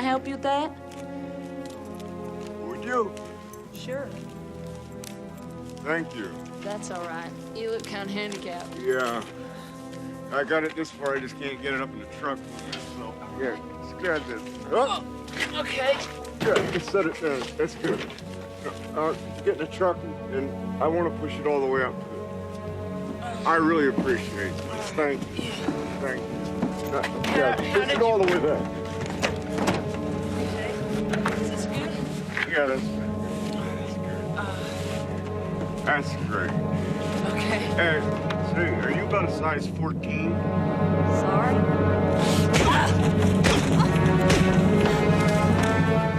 help you with that? Would you? Sure. Thank you. That's all right. You look kind of handicapped. Yeah. I got it this far, I just can't get it up in the truck. So, yeah, scared this. Oh, Okay. good. Just set it down. That's good. Get in the truck, and I want to push it all the way up. I really appreciate it. Thank you. Thank you. Yeah, push it all the way there. Okay. Is this good? Yeah, that's good. That's great. Okay. Hey, say, are you about a size 14? Sorry?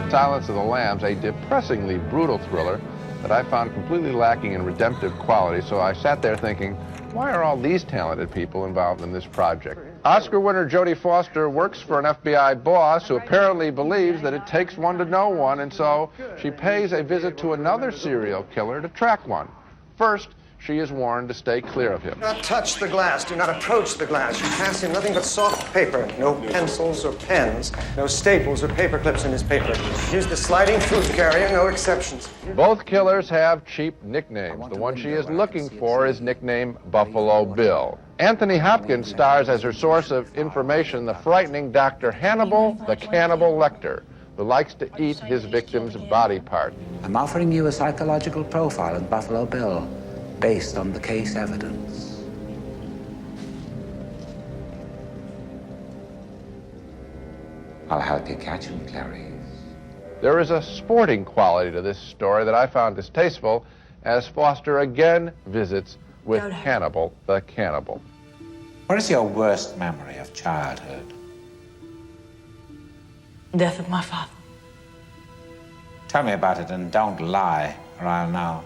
Silence of the Lambs, a depressingly brutal thriller that I found completely lacking in redemptive quality, so I sat there thinking, why are all these talented people involved in this project? Oscar winner Jodie Foster works for an FBI boss who apparently believes that it takes one to know one, and so she pays a visit to another serial killer to track one. First, she is warned to stay clear of him. Do not touch the glass. Do not approach the glass. You pass him nothing but soft paper. No pencils or pens. No staples or paper clips in his paper. Use the sliding fruit carrier. No exceptions. Both killers have cheap nicknames. The one she is looking for is nicknamed Buffalo Bill. Anthony Hopkins stars as her source of information, the frightening Dr. Hannibal, the Cannibal Lecter, who likes to eat his victim's body part. I'm offering you a psychological profile of Buffalo Bill based on the case evidence. I'll help you catch him, Clarice. There is a sporting quality to this story that I found distasteful as Foster again visits with Hannibal the Cannibal. What is your worst memory of childhood? Death of my father. Tell me about it and don't lie, or I'll know.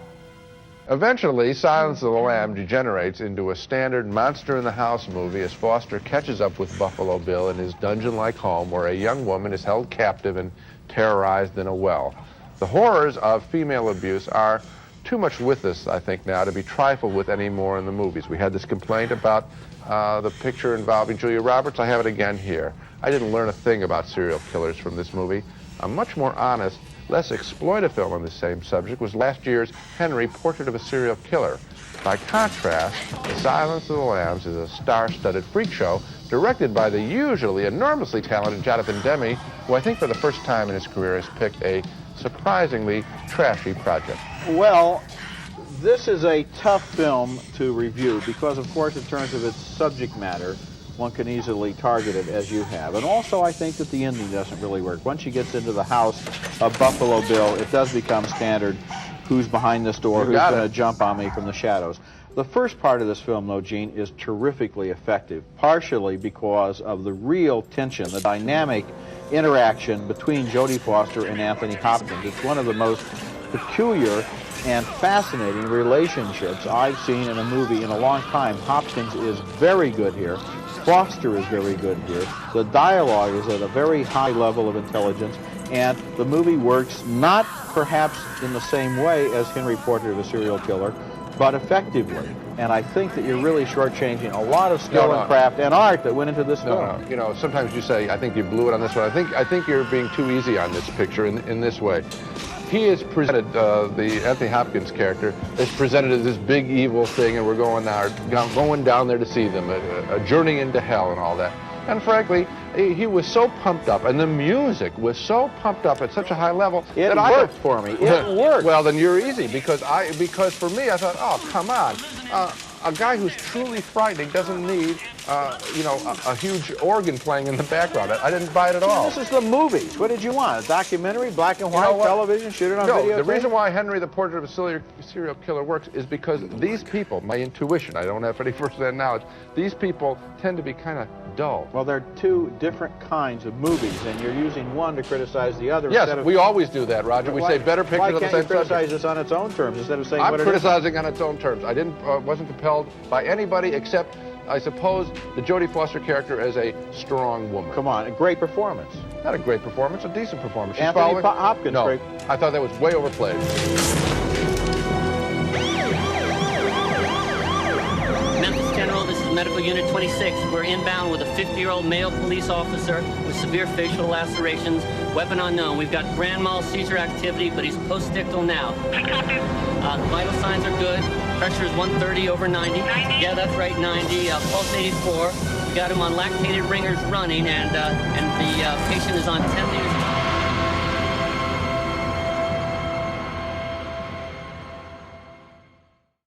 Eventually, Silence of the Lamb degenerates into a standard monster-in-the-house movie as Foster catches up with Buffalo Bill in his dungeon-like home where a young woman is held captive and terrorized in a well. The horrors of female abuse are too much with us, I think, now to be trifled with anymore in the movies. We had this complaint about the picture involving Julia Roberts. I have it again here. I didn't learn a thing about serial killers from this movie. A much more honest, less exploitive film on the same subject was last year's Henry, Portrait of a Serial Killer. By contrast, Silence of the Lambs is a star-studded freak show directed by the usually enormously talented Jonathan Demme, who I think for the first time in his career has picked a surprisingly trashy project. Well, this is a tough film to review because, of course, in terms of its subject matter, one can easily target it as you have. And also, I think that the ending doesn't really work. Once she gets into the house of Buffalo Bill, it does become standard. Who's behind this door? Who's going to jump on me from the shadows? The first part of this film, though, Gene, is terrifically effective, partially because of the real tension, the dynamic interaction between Jodie Foster and Anthony Hopkins. It's one of the most peculiar and fascinating relationships I've seen in a movie in a long time. Hopkins is very good here. Foster is very good here. The dialogue is at a very high level of intelligence, and the movie works not perhaps in the same way as Henry, Portrait of a Serial Killer, but effectively. And I think that you're really shortchanging a lot of skill and craft and art that went into this film. You know, sometimes you say, I think you blew it on this one. I think you're being too easy on this picture in this way. He is presented, the Anthony Hopkins character is presented as this big evil thing, and we're going down there to see them, a journey into hell and all that. And frankly, he was so pumped up, and the music was so pumped up at such a high level that I worked for me. It worked. Well, then you're easy, because for me, I thought, oh, come on. A guy who's truly frightening doesn't need, a huge organ playing in the background. I didn't buy it at all. This is the movies. What did you want? A documentary, black and white, television, shoot it on video? The reason why Henry, the Portrait of a Serial Killer works is because these people, my intuition, I don't have any first-hand knowledge, these people tend to be kind of dull. Well, they're two different kinds of movies, and you're using one to criticize the other. Yes, we always do that, Roger. We say better pictures of the same subject. Why can't you criticize this on its own terms instead of saying I'm what it is? criticizing on its own terms. I wasn't compelled by anybody except, I suppose, the Jodie Foster character as a strong woman. Come on, a great performance. Not a great performance, a decent performance. Anthony Hopkins, no, great. I thought that was way overplayed. Memphis General, this is Medical Unit 26. We're inbound with a 50-year-old male police officer with severe facial lacerations, weapon unknown. We've got grand mal seizure activity, but he's post-ictal now. The vital signs are good. Pressure is 130 over 90. Yeah, that's right, 90. Pulse 84. We got him on lactated ringers running, and the patient is on 10 liters